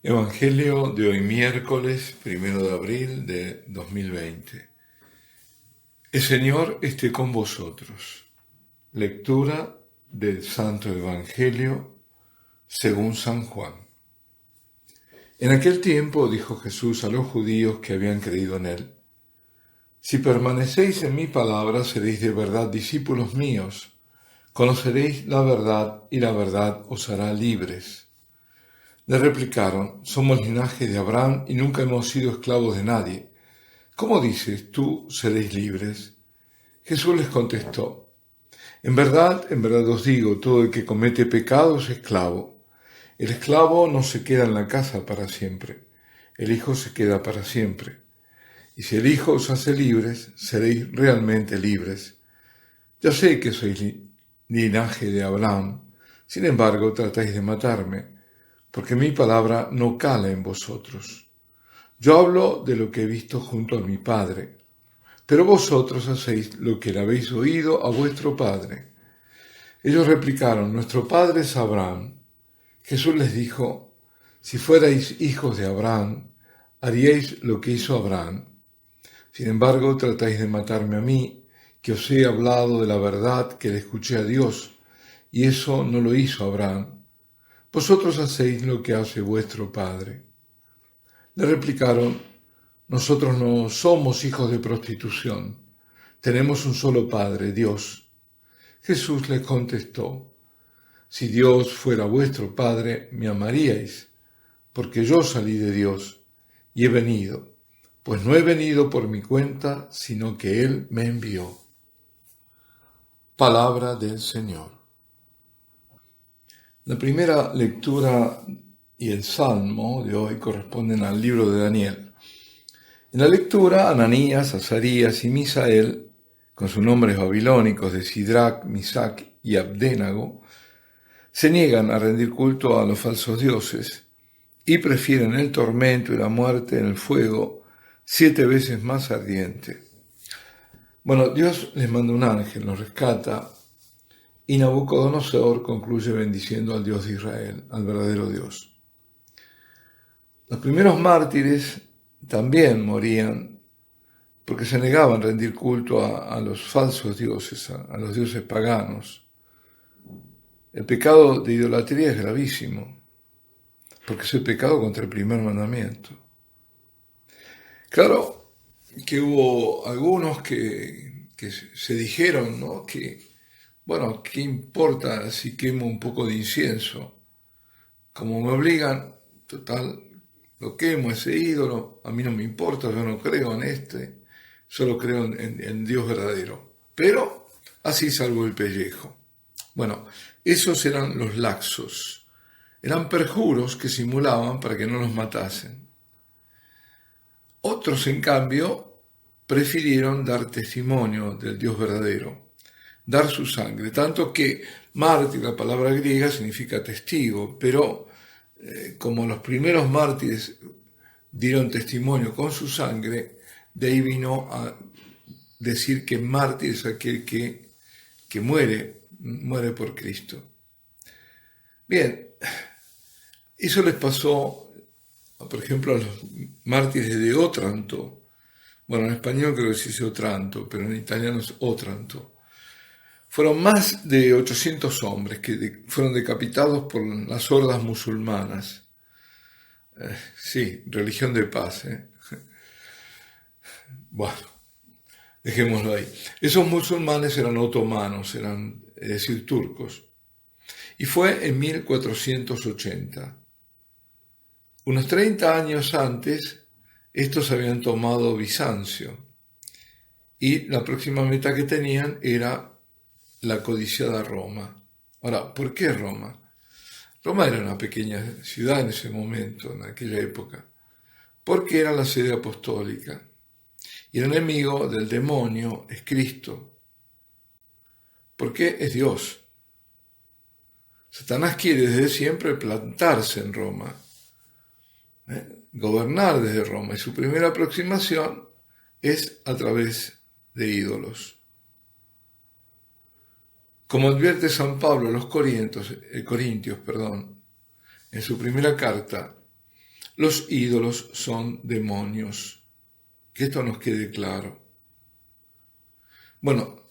Evangelio de hoy miércoles 1 de abril de 2020. El Señor esté con vosotros. Lectura del Santo Evangelio según San Juan. En aquel tiempo dijo Jesús a los judíos que habían creído en él: Si permanecéis en mi palabra, seréis de verdad discípulos míos, conoceréis la verdad y la verdad os hará libres. Le replicaron: Somos linaje de Abraham y nunca hemos sido esclavos de nadie. ¿Cómo dices tú seréis libres? Jesús les contestó: en verdad os digo, todo el que comete pecado es esclavo. El esclavo no se queda en la casa para siempre, el Hijo se queda para siempre. Y si el Hijo os hace libres, seréis realmente libres. Ya sé que sois linaje de Abraham, sin embargo tratáis de matarme, porque mi palabra no cala en vosotros. Yo hablo de lo que he visto junto a mi Padre, pero vosotros hacéis lo que le habéis oído a vuestro padre. Ellos replicaron: nuestro padre es Abraham. Jesús les dijo: si fuerais hijos de Abraham, haríais lo que hizo Abraham. Sin embargo, tratáis de matarme a mí, que os he hablado de la verdad que le escuché a Dios, y eso no lo hizo Abraham. Vosotros hacéis lo que hace vuestro padre. Le replicaron: nosotros no somos hijos de prostitución, tenemos un solo Padre, Dios. Jesús les contestó: si Dios fuera vuestro Padre, me amaríais, porque yo salí de Dios y he venido, pues no he venido por mi cuenta, sino que Él me envió. Palabra del Señor. La primera lectura y el salmo de hoy corresponden al libro de Daniel. En la lectura, Ananías, Azarías y Misael, con sus nombres babilónicos de Sidrac, Misac y Abdenago, se niegan a rendir culto a los falsos dioses y prefieren el tormento y la muerte en el fuego 7 veces más ardiente. Bueno, Dios les manda un ángel, los rescata, y Nabucodonosor concluye bendiciendo al Dios de Israel, al verdadero Dios. Los primeros mártires también morían porque se negaban a rendir culto a los falsos dioses, a los dioses paganos. El pecado de idolatría es gravísimo, porque es el pecado contra el primer mandamiento. Claro que hubo algunos que se dijeron, ¿no?, que, bueno, ¿qué importa si quemo un poco de incienso? Como me obligan, total, lo quemo, ese ídolo, a mí no me importa, yo no creo en este, solo creo en Dios verdadero. Pero así salvo el pellejo. Bueno, esos eran los laxos. Eran perjuros que simulaban para que no los matasen. Otros, en cambio, prefirieron dar testimonio del Dios verdadero, dar su sangre, tanto que mártir, la palabra griega, significa testigo, pero como los primeros mártires dieron testimonio con su sangre, de ahí vino a decir que mártir es aquel que muere por Cristo. Bien, eso les pasó, por ejemplo, a los mártires de Otranto. Bueno, en español creo que se dice Otranto, pero en italiano es Otranto. Fueron más de 800 hombres que fueron decapitados por las hordas musulmanas. Sí, religión de paz. Bueno, dejémoslo ahí. Esos musulmanes eran otomanos, es decir, turcos. Y fue en 1480. Unos 30 años antes, estos habían tomado Bizancio. Y la próxima meta que tenían era la codiciada Roma. Ahora, ¿por qué Roma? Roma era una pequeña ciudad en ese momento, en aquella época, porque era la sede apostólica. Y el enemigo del demonio es Cristo, porque es Dios. Satanás quiere desde siempre plantarse en Roma, gobernar desde Roma, y su primera aproximación es a través de ídolos. Como advierte San Pablo a los Corintios, en su primera carta, Los ídolos son demonios. Que esto nos quede claro. Bueno,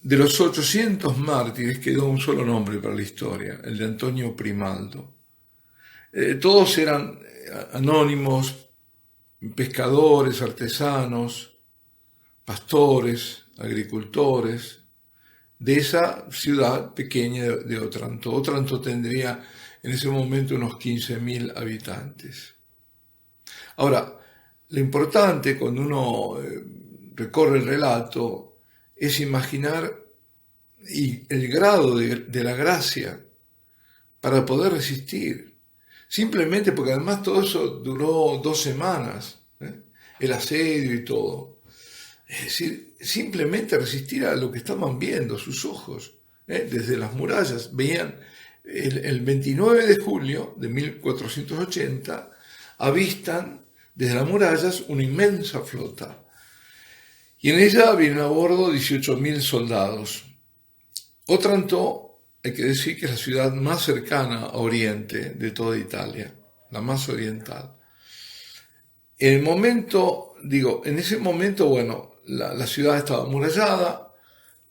de los 800 mártires quedó un solo nombre para la historia, el de Antonio Primaldo. Todos eran anónimos, pescadores, artesanos, pastores, agricultores, de esa ciudad pequeña de Otranto. Otranto tendría en ese momento unos 15.000 habitantes. Ahora, lo importante cuando uno recorre el relato es imaginar el grado de la gracia para poder resistir. Simplemente porque además todo eso duró 2 semanas, el asedio y todo. Es decir, simplemente resistir a lo que estaban viendo sus ojos. Desde las murallas veían el 29 de julio de 1480, avistan desde las murallas una inmensa flota. Y en ella vienen a bordo 18.000 soldados. Otranto, hay que decir que es la ciudad más cercana a Oriente de toda Italia, la más oriental. En ese momento, bueno, la ciudad estaba amurallada,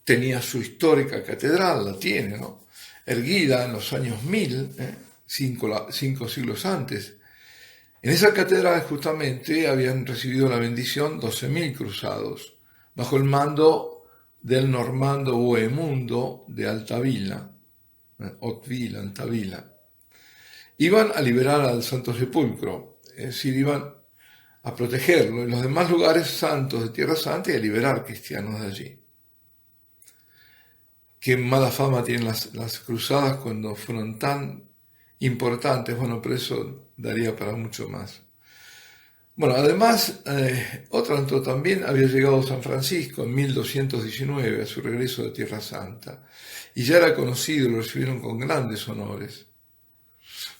tenía su histórica catedral, la tiene, ¿no? Erguida en los años 1000, 5 siglos antes. En esa catedral justamente habían recibido la bendición 12.000 cruzados, bajo el mando del normando Bohemundo de Altavilla, Altavilla. Iban a liberar al Santo Sepulcro, es decir, iban a protegerlo en los demás lugares santos de Tierra Santa y a liberar cristianos de allí. Qué mala fama tienen las cruzadas cuando fueron tan importantes. Bueno, pero eso daría para mucho más. Bueno, además, Otranto también había llegado a San Francisco en 1219 a su regreso de Tierra Santa y ya era conocido, lo recibieron con grandes honores.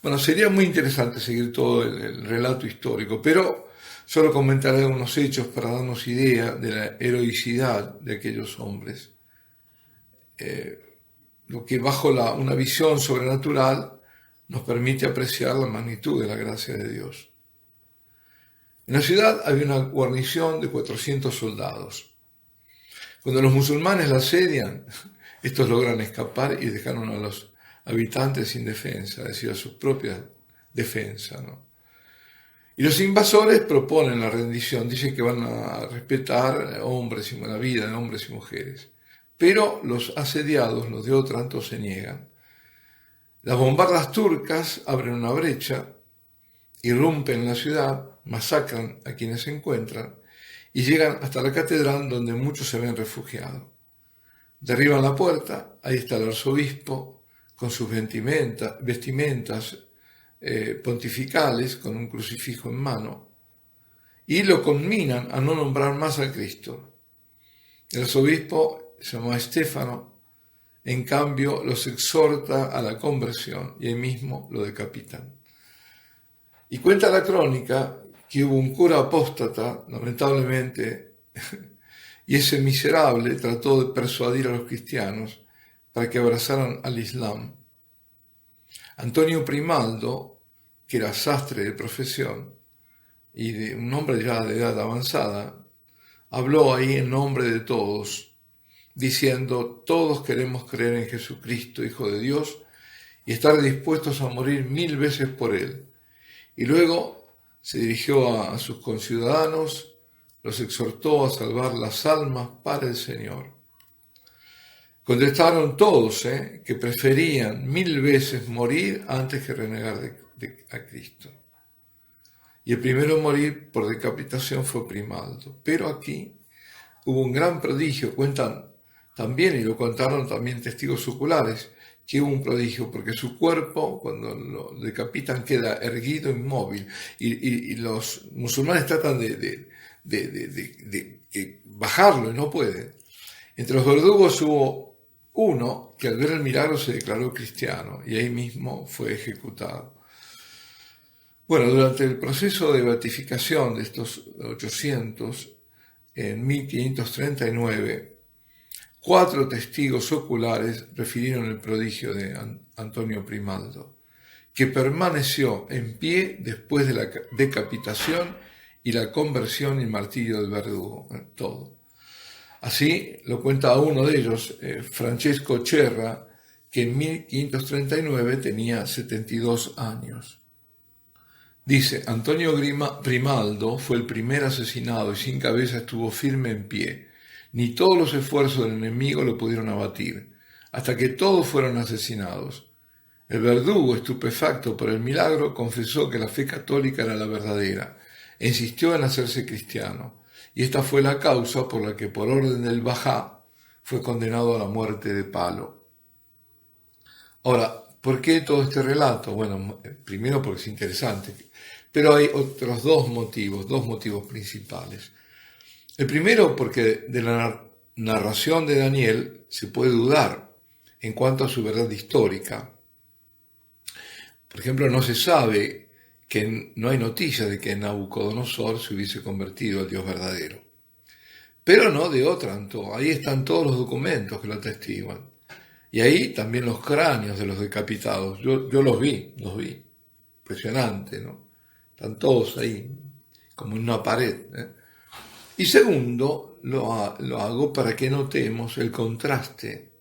Bueno, sería muy interesante seguir todo el relato histórico, pero solo comentaré algunos hechos para darnos idea de la heroicidad de aquellos hombres. Lo que bajo una visión sobrenatural nos permite apreciar la magnitud de la gracia de Dios. En la ciudad había una guarnición de 400 soldados. Cuando los musulmanes la asedian, estos logran escapar y dejaron a los habitantes sin defensa, es decir, a su propia defensa, ¿no? Y los invasores proponen la rendición, dicen que van a respetar la vida de hombres y mujeres. Pero los asediados, los de Otranto, se niegan. Las bombardas turcas abren una brecha, irrumpen la ciudad, masacran a quienes se encuentran y llegan hasta la catedral donde muchos se habían refugiado. Derriban la puerta, ahí está el arzobispo con sus vestimentas pontificales, con un crucifijo en mano, y lo conminan a no nombrar más a Cristo. El arzobispo se llama Estéfano, en cambio los exhorta a la conversión y ahí mismo lo decapitan. Y cuenta la crónica que hubo un cura apóstata, lamentablemente, y ese miserable trató de persuadir a los cristianos para que abrazaran al Islam. Antonio Primaldo, que era sastre de profesión y de un hombre ya de edad avanzada, habló ahí en nombre de todos, diciendo: todos queremos creer en Jesucristo, Hijo de Dios, y estar dispuestos a morir 1000 veces por Él. Y luego se dirigió a sus conciudadanos, los exhortó a salvar las almas para el Señor. Contestaron todos que preferían 1000 veces morir antes que renegar a Cristo. Y el primero en morir por decapitación fue Primaldo. Pero aquí hubo un gran prodigio, cuentan también, y lo contaron también testigos oculares, que hubo un prodigio, porque su cuerpo, cuando lo decapitan, queda erguido, inmóvil, y los musulmanes tratan de bajarlo y no pueden. Entre los verdugos hubo uno que al ver el milagro se declaró cristiano y ahí mismo fue ejecutado. Bueno, durante el proceso de beatificación de estos 800, en 1539, 4 testigos oculares refirieron el prodigio de Antonio Primaldo, que permaneció en pie después de la decapitación y la conversión y martirio del verdugo, todo. Así lo cuenta uno de ellos, Francesco Cerra, que en 1539 tenía 72 años. Dice, Antonio Grimaldo fue el primer asesinado y sin cabeza estuvo firme en pie. Ni todos los esfuerzos del enemigo lo pudieron abatir, hasta que todos fueron asesinados. El verdugo, estupefacto por el milagro, confesó que la fe católica era la verdadera e insistió en hacerse cristiano, y esta fue la causa por la que, por orden del Bajá, fue condenado a la muerte de palo. Ahora, ¿por qué todo este relato? Bueno, primero porque es interesante, pero hay otros dos motivos principales. El primero porque de la narración de Daniel se puede dudar en cuanto a su verdad histórica. Por ejemplo, no se sabe no hay noticia de que Nabucodonosor se hubiese convertido al Dios verdadero. Pero no de Otranto, ahí están todos los documentos que lo atestiguan. Y ahí también los cráneos de los decapitados. Yo los vi. Impresionante, ¿no? Están todos ahí, como en una pared. Y segundo, lo hago para que notemos el contraste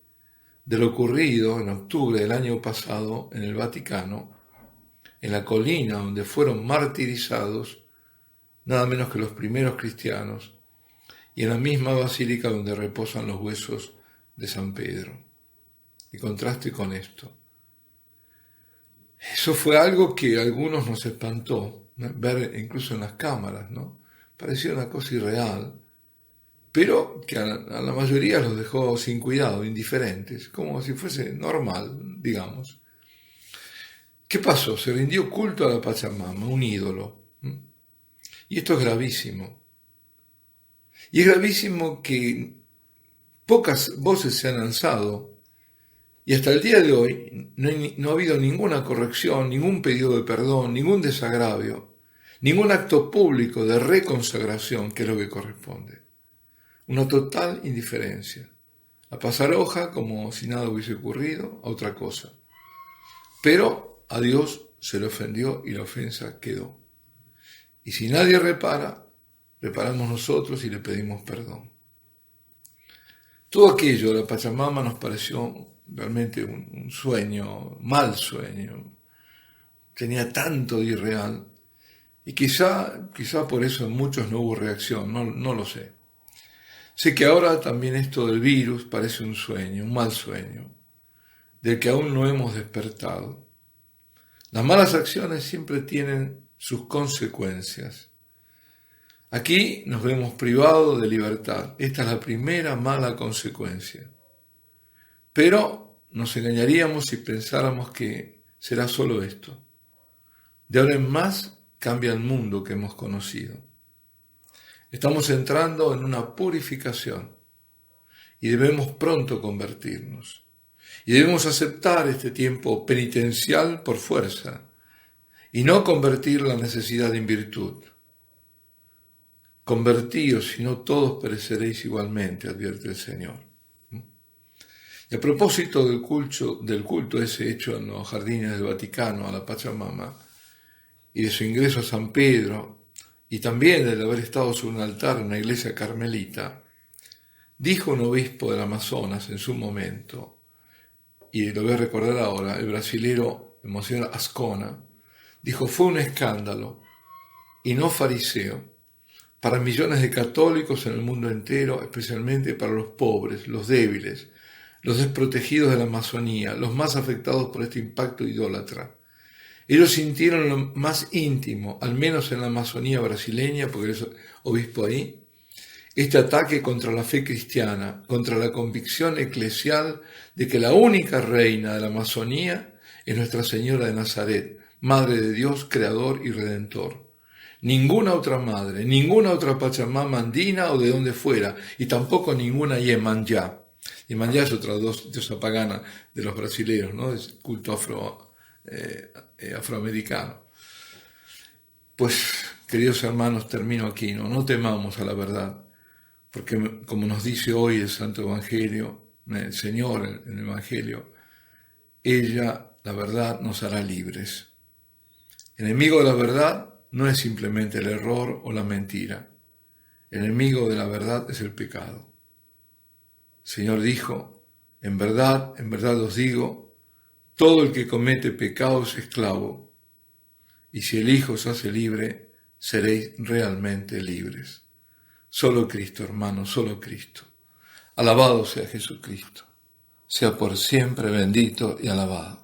de lo ocurrido en octubre del año pasado en el Vaticano, en la colina donde fueron martirizados nada menos que los primeros cristianos, y en la misma basílica donde reposan los huesos de San Pedro. Y contraste con esto. Eso fue algo que a algunos nos espantó, ¿no? Ver incluso en las cámaras, ¿no? Parecía una cosa irreal, pero que a la mayoría los dejó sin cuidado, indiferentes, como si fuese normal, digamos. ¿Qué pasó? Se rindió culto a la Pachamama, un ídolo. Y esto es gravísimo. Y es gravísimo que pocas voces se han alzado, y hasta el día de hoy no ha habido ninguna corrección, ningún pedido de perdón, ningún desagravio, ningún acto público de reconsagración, que es lo que corresponde. Una total indiferencia. A pasar hoja como si nada hubiese ocurrido, a otra cosa. Pero a Dios se le ofendió y la ofensa quedó. Y si nadie repara, reparamos nosotros y le pedimos perdón. Todo aquello, la Pachamama, nos pareció realmente un sueño, mal sueño. Tenía tanto de irreal. Y quizá por eso en muchos no hubo reacción, no lo sé. Sé que ahora también esto del virus parece un sueño, un mal sueño, del que aún no hemos despertado. Las malas acciones siempre tienen sus consecuencias. Aquí nos vemos privados de libertad. Esta es la primera mala consecuencia. Pero nos engañaríamos si pensáramos que será solo esto. De ahora en más cambia el mundo que hemos conocido. Estamos entrando en una purificación y debemos pronto convertirnos. Y debemos aceptar este tiempo penitencial por fuerza y no convertir la necesidad en virtud. Convertíos, si no todos pereceréis igualmente, advierte el Señor. Y a propósito del culto ese hecho en los jardines del Vaticano a la Pachamama y de su ingreso a San Pedro, y también del haber estado sobre un altar en una iglesia carmelita, dijo un obispo del Amazonas en su momento, y lo voy a recordar ahora, el brasilero Monseñor Ascona, dijo: fue un escándalo, y no fariseo, para millones de católicos en el mundo entero, especialmente para los pobres, los débiles, los desprotegidos de la Amazonía, los más afectados por este impacto idólatra. Ellos sintieron lo más íntimo, al menos en la Amazonía brasileña, porque eres obispo ahí, este ataque contra la fe cristiana, contra la convicción eclesial de que la única reina de la Amazonía es Nuestra Señora de Nazaret, Madre de Dios, Creador y Redentor. Ninguna otra madre, ninguna otra Pachamama andina o de donde fuera, y tampoco ninguna Iemanjá. Iemanjá es otra diosa pagana de los brasileños, ¿no? Es culto afroamericano. Pues, queridos hermanos, termino aquí, no temamos a la verdad, porque como nos dice hoy el Santo Evangelio, el Señor en el Evangelio, ella la verdad nos hará libres. Enemigo de la verdad no es simplemente el error o la mentira. El enemigo de la verdad es el pecado. El Señor dijo, en verdad os digo, todo el que comete pecado es esclavo, y si el Hijo os hace libre, seréis realmente libres. Solo Cristo, hermano, solo Cristo. Alabado sea Jesucristo. Sea por siempre bendito y alabado.